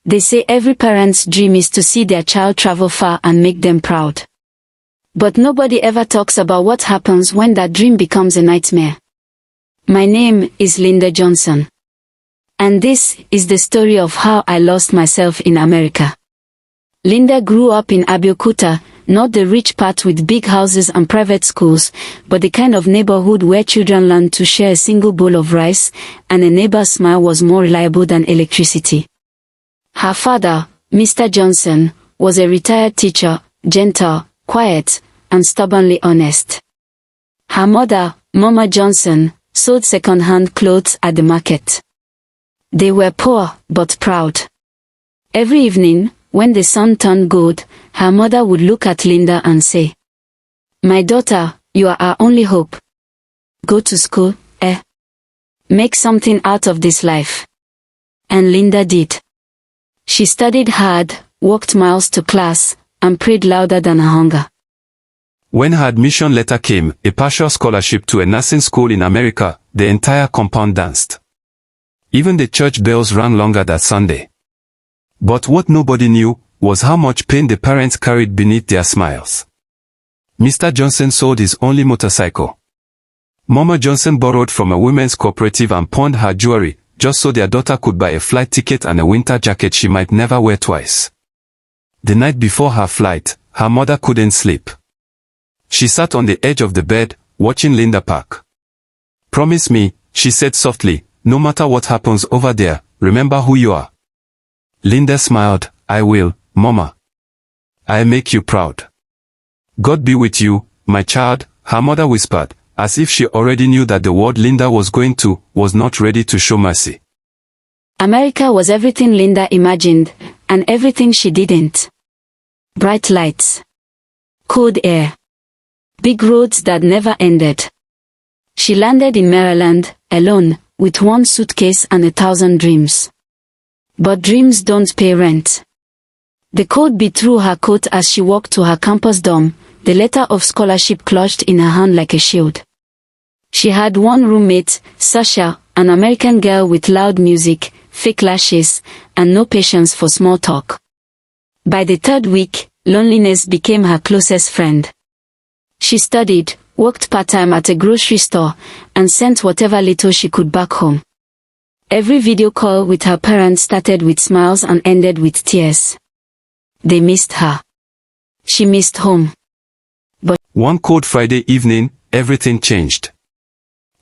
They say every parent's dream is to see their child travel far and make them proud. But nobody ever talks about what happens when that dream becomes a nightmare. My name is Linda Johnson. And this is the story of how I lost myself in America. Linda grew up in Abeokuta, not the rich part with big houses and private schools, but the kind of neighborhood where children learned to share a single bowl of rice, and a neighbor's smile was more reliable than electricity. Her father, Mr. Johnson, was a retired teacher, gentle, quiet, and stubbornly honest. Her mother, Mama Johnson, sold second-hand clothes at the market. They were poor, but proud. Every evening, when the sun turned gold, her mother would look at Linda and say, "My daughter, you are our only hope. Go to school, eh? Make something out of this life." And Linda did. She studied hard, walked miles to class, and prayed louder than her hunger. When her admission letter came, a partial scholarship to a nursing school in America, the entire compound danced. Even the church bells rang longer that Sunday. But what nobody knew was how much pain the parents carried beneath their smiles. Mr. Johnson sold his only motorcycle. Mama Johnson borrowed from a women's cooperative and pawned her jewelry, just so their daughter could buy a flight ticket and a winter jacket she might never wear twice. The night before her flight, her mother couldn't sleep. She sat on the edge of the bed, watching Linda pack. "Promise me," she said softly, "no matter what happens over there, remember who you are." Linda smiled. "I will, Mama. I'll make you proud." "God be with you, my child," her mother whispered, as if she already knew that the world Linda was going to was not ready to show mercy. America was everything Linda imagined, and everything she didn't. Bright lights. Cold air. Big roads that never ended. She landed in Maryland, alone, with one suitcase and 1,000 dreams. But dreams don't pay rent. The cold beat through her coat as she walked to her campus dorm, the letter of scholarship clutched in her hand like a shield. She had one roommate, Sasha, an American girl with loud music, fake lashes, and no patience for small talk. By the third week, loneliness became her closest friend. She studied, worked part-time at a grocery store, and sent whatever little she could back home. Every video call with her parents started with smiles and ended with tears. They missed her. She missed home. But one cold Friday evening, everything changed.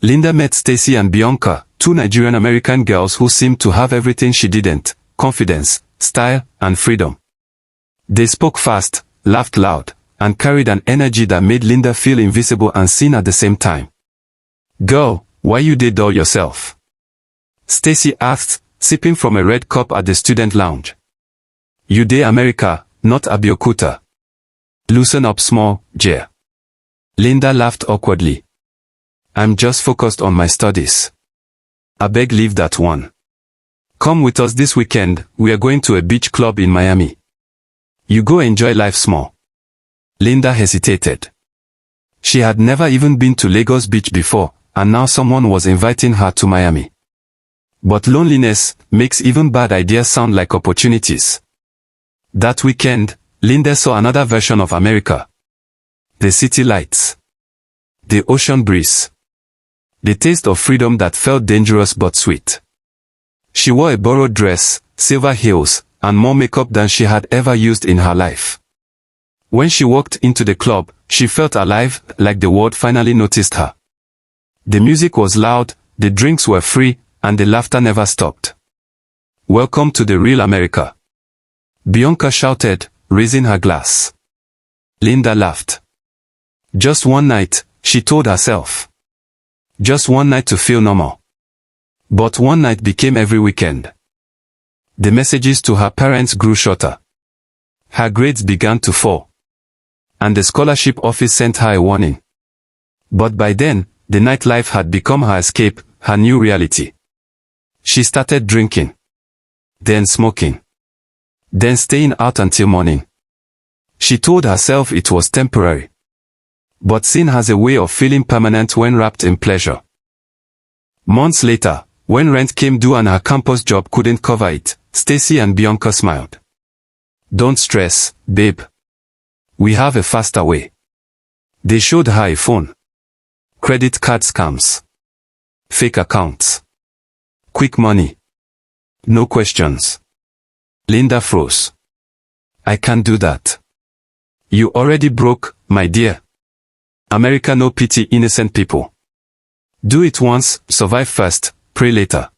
Linda met Stacy and Bianca, two Nigerian-American girls who seemed to have everything she didn't: confidence, style, and freedom. They spoke fast, laughed loud, and carried an energy that made Linda feel invisible and seen at the same time. "Girl, why you dey dull yourself?" Stacy asked, sipping from a red cup at the student lounge. "You dey America, not Abeokuta. Loosen up small, Jer." Linda laughed awkwardly. "I'm just focused on my studies. Abeg leave that one. Come with us this weekend, we are going to a beach club in Miami. You go enjoy life small." Linda hesitated. She had never even been to Lagos Beach before, and now someone was inviting her to Miami. But loneliness makes even bad ideas sound like opportunities. That weekend, Linda saw another version of America. The city lights. The ocean breeze. The taste of freedom that felt dangerous but sweet. She wore a borrowed dress, silver heels, and more makeup than she had ever used in her life. When she walked into the club, she felt alive, like the world finally noticed her. The music was loud, the drinks were free, and the laughter never stopped. "Welcome to the real America," Bianca shouted, raising her glass. Linda laughed. Just one night, she told herself. Just one night to feel normal. But one night became every weekend. The messages to her parents grew shorter. Her grades began to fall. And the scholarship office sent her a warning. But by then, the nightlife had become her escape, her new reality. She started drinking. Then smoking. Then staying out until morning. She told herself it was temporary. But sin has a way of feeling permanent when wrapped in pleasure. Months later, when rent came due and her campus job couldn't cover it, Stacy and Bianca smiled. Don't stress, babe. We have a faster way. They showed her a phone. Credit card scams. Fake accounts. Quick money. No questions. Linda froze. I can't do that. You already broke, my dear. America no pity innocent people. Do it once, survive first, pray later.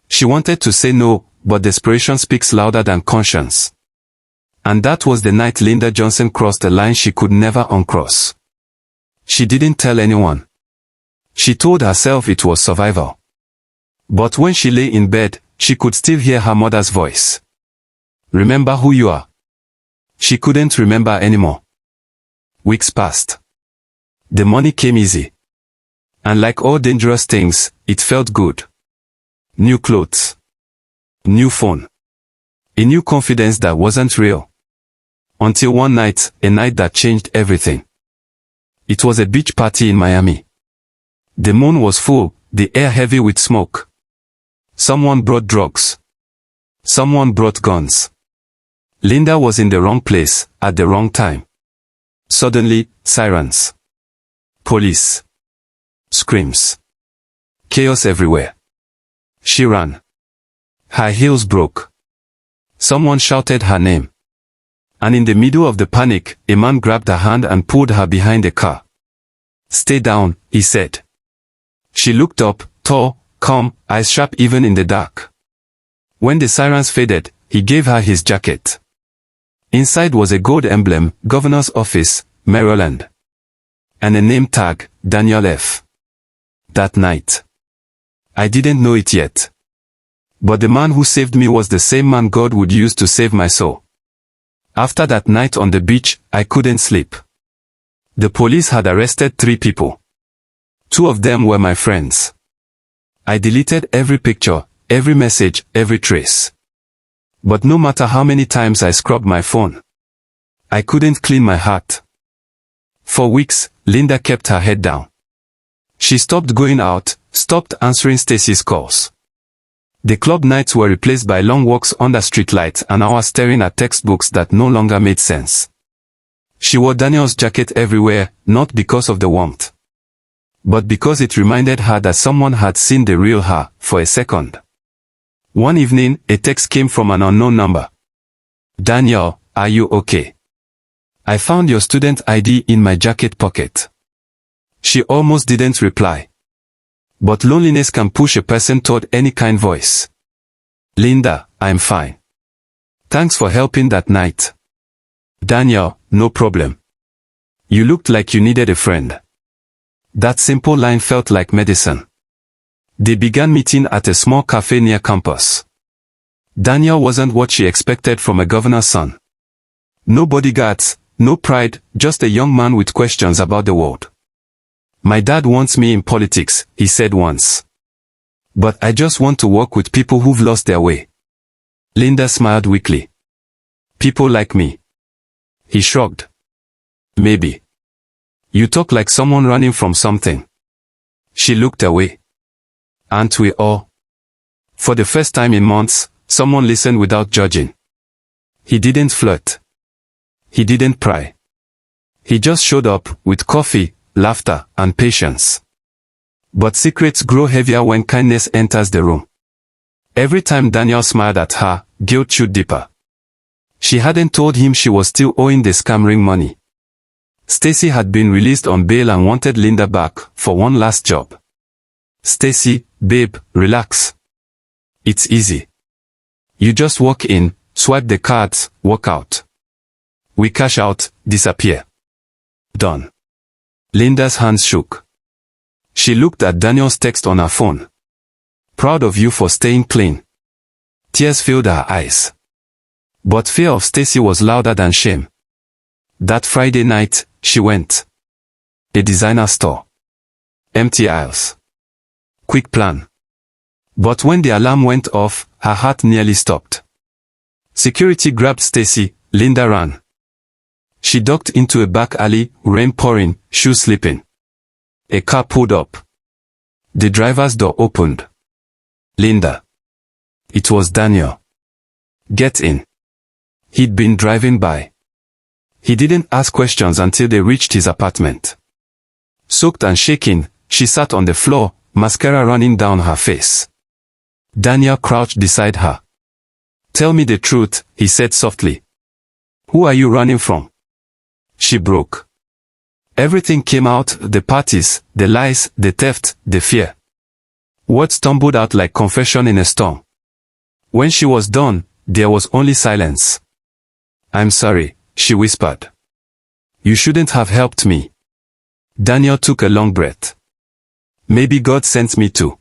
She wanted to say no, but desperation speaks louder than conscience. And that was the night Linda Johnson crossed a line she could never uncross. She didn't tell anyone. She told herself it was survival. But when she lay in bed, she could still hear her mother's voice. Remember who you are. She couldn't remember anymore. Weeks passed. The money came easy. And like all dangerous things, it felt good. New clothes. New phone. A new confidence that wasn't real. Until one night, a night that changed everything. It was a beach party in Miami. The moon was full, the air heavy with smoke. Someone brought drugs. Someone brought guns. Linda was in the wrong place, at the wrong time. Suddenly, sirens. Police. Screams. Chaos everywhere. She ran. Her heels broke. Someone shouted her name. And in the middle of the panic, a man grabbed her hand and pulled her behind the car. Stay down, he said. She looked up, tall, calm, eyes sharp even in the dark. When the sirens faded, he gave her his jacket. Inside was a gold emblem, Governor's Office, Maryland. And a name tag, Daniel F. That night. I didn't know it yet. But the man who saved me was the same man God would use to save my soul. After that night on the beach, I couldn't sleep. The police had arrested 3 people. 2 of them were my friends. I deleted every picture, every message, every trace. But no matter how many times I scrubbed my phone, I couldn't clean my heart. For weeks, Linda kept her head down. She stopped going out, stopped answering Stacy's calls. The club nights were replaced by long walks under streetlights and hours staring at textbooks that no longer made sense. She wore Daniel's jacket everywhere, not because of the warmth, but because it reminded her that someone had seen the real her, for a second. One evening, a text came from an unknown number. Daniel, are you okay? I found your student ID in my jacket pocket. She almost didn't reply. But loneliness can push a person toward any kind voice. Linda, I'm fine. Thanks for helping that night. Daniel, no problem. You looked like you needed a friend. That simple line felt like medicine. They began meeting at a small cafe near campus. Daniel wasn't what she expected from a governor's son. No bodyguards, no pride, just a young man with questions about the world. My dad wants me in politics, he said once. But I just want to work with people who've lost their way. Linda smiled weakly. People like me. He shrugged. Maybe. You talk like someone running from something. She looked away. Aren't we all? For the first time in months, someone listened without judging. He didn't flirt. He didn't pry. He just showed up, with coffee, laughter, and patience. But secrets grow heavier when kindness enters the room. Every time Daniel smiled at her, guilt chewed deeper. She hadn't told him she was still owing the scam ring money. Stacy had been released on bail and wanted Linda back, for one last job. Stacy, babe, relax. It's easy. You just walk in, swipe the cards, walk out. We cash out, disappear. Done. Linda's hands shook. She looked at Daniel's text on her phone. Proud of you for staying clean. Tears filled her eyes. But fear of Stacy was louder than shame. That Friday night, she went. A designer store. Empty aisles. Quick plan. But when the alarm went off, her heart nearly stopped. Security grabbed Stacy, Linda ran. She ducked into a back alley, rain pouring, shoes slipping. A car pulled up. The driver's door opened. Linda. It was Daniel. "Get in." He'd been driving by. He didn't ask questions until they reached his apartment. Soaked and shaking, she sat on the floor, mascara running down her face. Daniel crouched beside her. "Tell me the truth," he said softly. "Who are you running from?" She broke. Everything came out, the parties, the lies, the theft, the fear. Words tumbled out like confession in a storm. When she was done, there was only silence. "I'm sorry," she whispered. "You shouldn't have helped me." Daniel took a long breath. "Maybe God sent me to."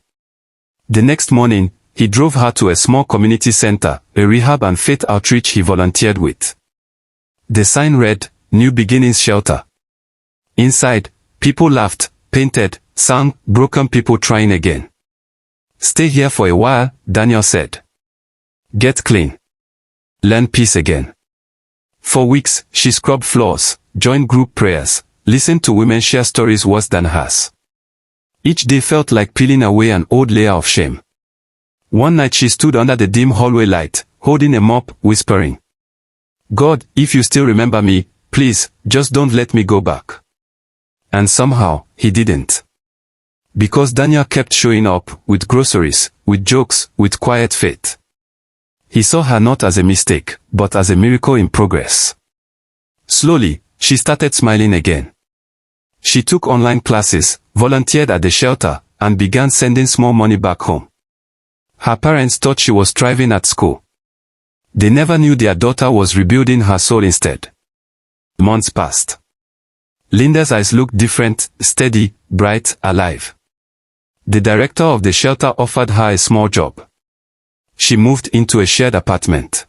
The next morning, he drove her to a small community center, a rehab and faith outreach he volunteered with. The sign read, "New Beginnings Shelter." Inside, people laughed, painted, sang, broken people trying again. "Stay here for a while," Daniel said. "Get clean. Learn peace again." For weeks, she scrubbed floors, joined group prayers, listened to women share stories worse than hers. Each day felt like peeling away an old layer of shame. One night she stood under the dim hallway light, holding a mop, whispering, "God, if you still remember me, please, just don't let me go back." And somehow, he didn't. Because Daniel kept showing up, with groceries, with jokes, with quiet faith. He saw her not as a mistake, but as a miracle in progress. Slowly, she started smiling again. She took online classes, volunteered at the shelter, and began sending small money back home. Her parents thought she was thriving at school. They never knew their daughter was rebuilding her soul instead. Months passed. Linda's eyes looked different, steady, bright, alive. The director of the shelter offered her a small job. She moved into a shared apartment.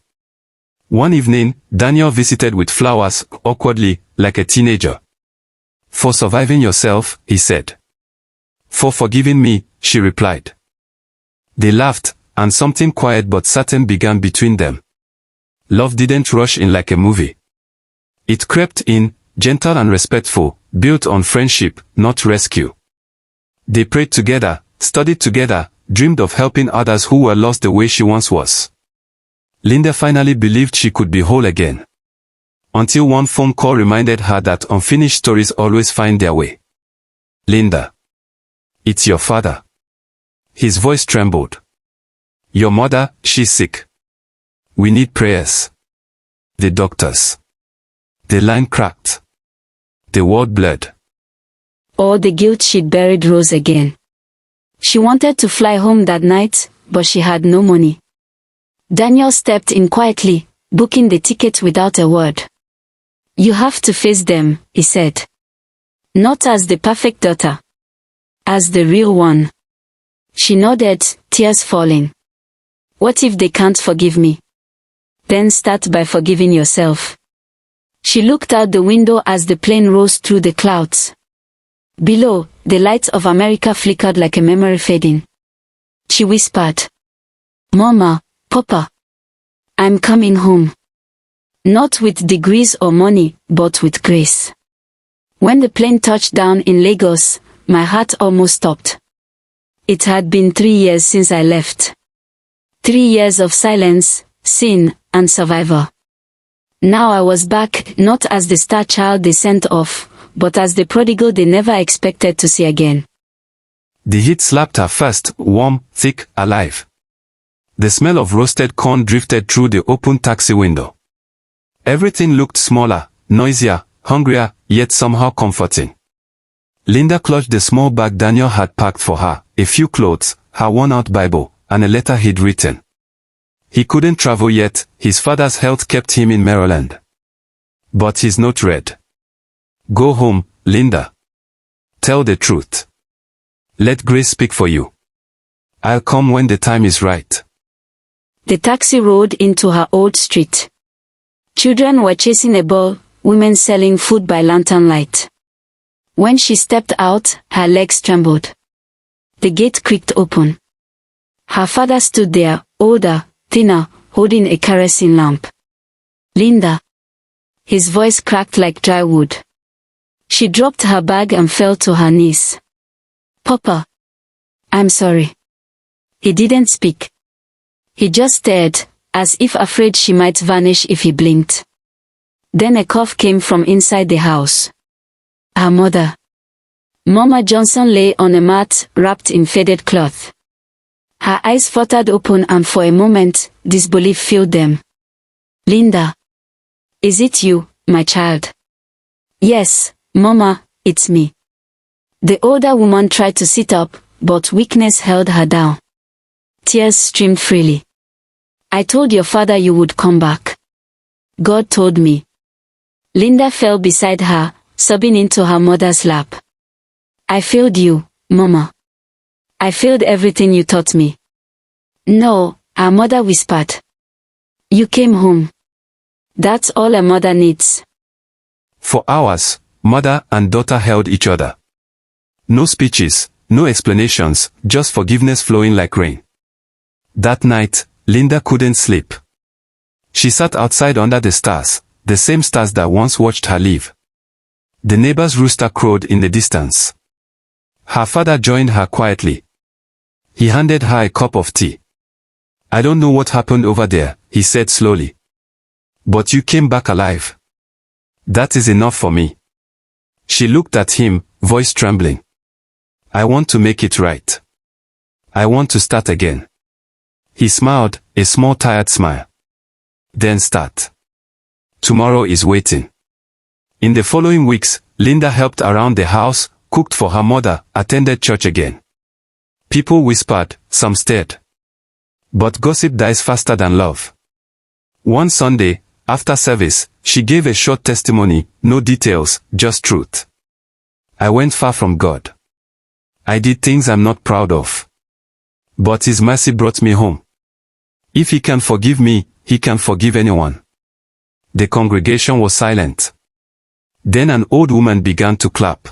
One evening, Daniel visited with flowers, awkwardly, like a teenager. "For surviving yourself," he said. "For forgiving me," she replied. They laughed, and something quiet but certain began between them. Love didn't rush in like a movie. It crept in, gentle and respectful, built on friendship, not rescue. They prayed together, studied together, dreamed of helping others who were lost the way she once was. Linda finally believed she could be whole again. Until one phone call reminded her that unfinished stories always find their way. "Linda. It's your father." His voice trembled. "Your mother, she's sick. We need prayers." The doctors. The line cracked. The word blurred. All the guilt she'd buried rose again. She wanted to fly home that night, but she had no money. Daniel stepped in quietly, booking the ticket without a word. "You have to face them," he said. "Not as the perfect daughter. As the real one." She nodded, tears falling. "What if they can't forgive me?" "Then start by forgiving yourself." She looked out the window as the plane rose through the clouds. Below, the lights of America flickered like a memory fading. She whispered, "Mama, Papa. I'm coming home. Not with degrees or money, but with grace." When the plane touched down in Lagos, my heart almost stopped. It had been 3 years since I left. 3 years of silence, sin, and survival. Now I was back, not as the star child they sent off, but as the prodigal they never expected to see again. The heat slapped her first, warm, thick, alive. The smell of roasted corn drifted through the open taxi window. Everything looked smaller, noisier, hungrier, yet somehow comforting. Linda clutched the small bag Daniel had packed for her, a few clothes, her worn-out Bible, and a letter he'd written. He couldn't travel yet, his father's health kept him in Maryland. But his note read, "Go home, Linda. Tell the truth. Let grace speak for you. I'll come when the time is right." The taxi rolled into her old street. Children were chasing a ball, women selling food by lantern light. When she stepped out, her legs trembled. The gate creaked open. Her father stood there, older, thinner, holding a kerosene lamp. "Linda." His voice cracked like dry wood. She dropped her bag and fell to her knees. "Papa. I'm sorry." He didn't speak. He just stared, as if afraid she might vanish if he blinked. Then a cough came from inside the house. Her mother. Mama Johnson lay on a mat, wrapped in faded cloth. Her eyes fluttered open and for a moment, disbelief filled them. Linda. Is it you, my child? Yes, Mama, it's me. The older woman tried to sit up, but weakness held her down. Tears streamed freely. I told your father you would come back. God told me. Linda fell beside her, sobbing into her mother's lap. I failed you, Mama. I failed everything you taught me. No, her mother whispered. You came home. That's all a mother needs. For hours, mother and daughter held each other. No speeches, no explanations, just forgiveness flowing like rain. That night, Linda couldn't sleep. She sat outside under the stars, the same stars that once watched her leave. The neighbor's rooster crowed in the distance. Her father joined her quietly. He handed her a cup of tea. I don't know what happened over there, he said slowly. But you came back alive. That is enough for me. She looked at him, voice trembling. I want to make it right. I want to start again. He smiled, a small tired smile. Then start. Tomorrow is waiting. In the following weeks, Linda helped around the house, cooked for her mother, attended church again. People whispered, some stared. But gossip dies faster than love. One Sunday, after service, she gave a short testimony, no details, just truth. I went far from God. I did things I'm not proud of. But His mercy brought me home. If He can forgive me, He can forgive anyone. The congregation was silent. Then an old woman began to clap.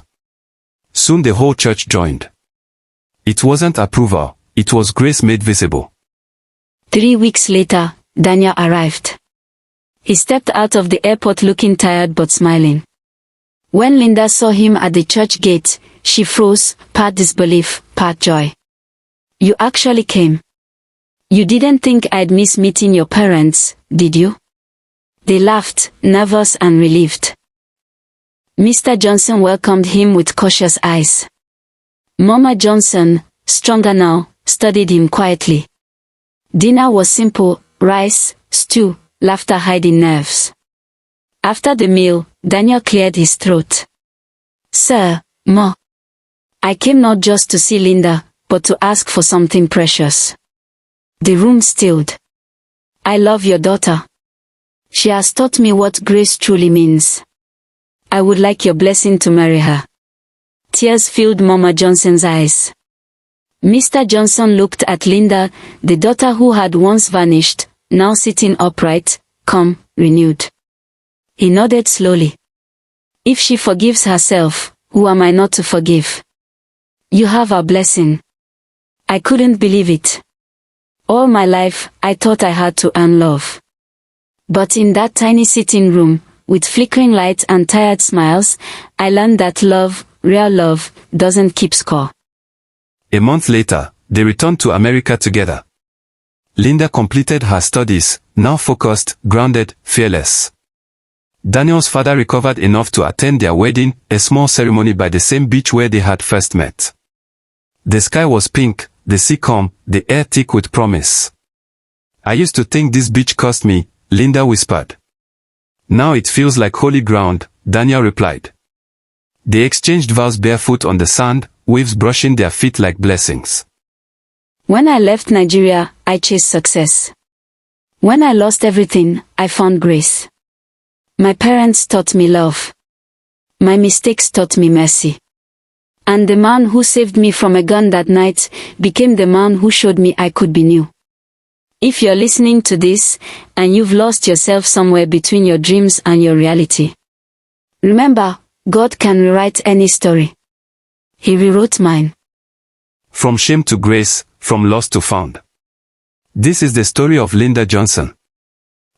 Soon the whole church joined. It wasn't approval, it was grace made visible. 3 weeks later, Daniel arrived. He stepped out of the airport looking tired but smiling. When Linda saw him at the church gate, she froze, part disbelief, part joy. You actually came. You didn't think I'd miss meeting your parents, did you? They laughed, nervous and relieved. Mr. Johnson welcomed him with cautious eyes. Mama Johnson, stronger now, studied him quietly. Dinner was simple, rice, stew, laughter hiding nerves. After the meal, Daniel cleared his throat. Sir, Ma. I came not just to see Linda, but to ask for something precious. The room stilled. I love your daughter. She has taught me what grace truly means. I would like your blessing to marry her. Tears filled Mama Johnson's eyes. Mr. Johnson looked at Linda, the daughter who had once vanished, now sitting upright, calm, renewed. He nodded slowly. If she forgives herself, who am I not to forgive? You have our blessing. I couldn't believe it. All my life, I thought I had to earn love. But in that tiny sitting room, with flickering lights and tired smiles, I learned that love, real love, doesn't keep score. A month later, they returned to America together. Linda completed her studies, now focused, grounded, fearless. Daniel's father recovered enough to attend their wedding, a small ceremony by the same beach where they had first met. The sky was pink, the sea calm, the air thick with promise. I used to think this beach cursed me, Linda whispered. Now it feels like holy ground, Daniel replied. They exchanged vows barefoot on the sand, waves brushing their feet like blessings. When I left Nigeria, I chased success. When I lost everything, I found grace. My parents taught me love. My mistakes taught me mercy. And the man who saved me from a gun that night became the man who showed me I could be new. If you're listening to this, and you've lost yourself somewhere between your dreams and your reality, remember, God can rewrite any story. He rewrote mine. From shame to grace, from lost to found. This is the story of Linda Johnson.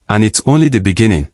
And it's only the beginning.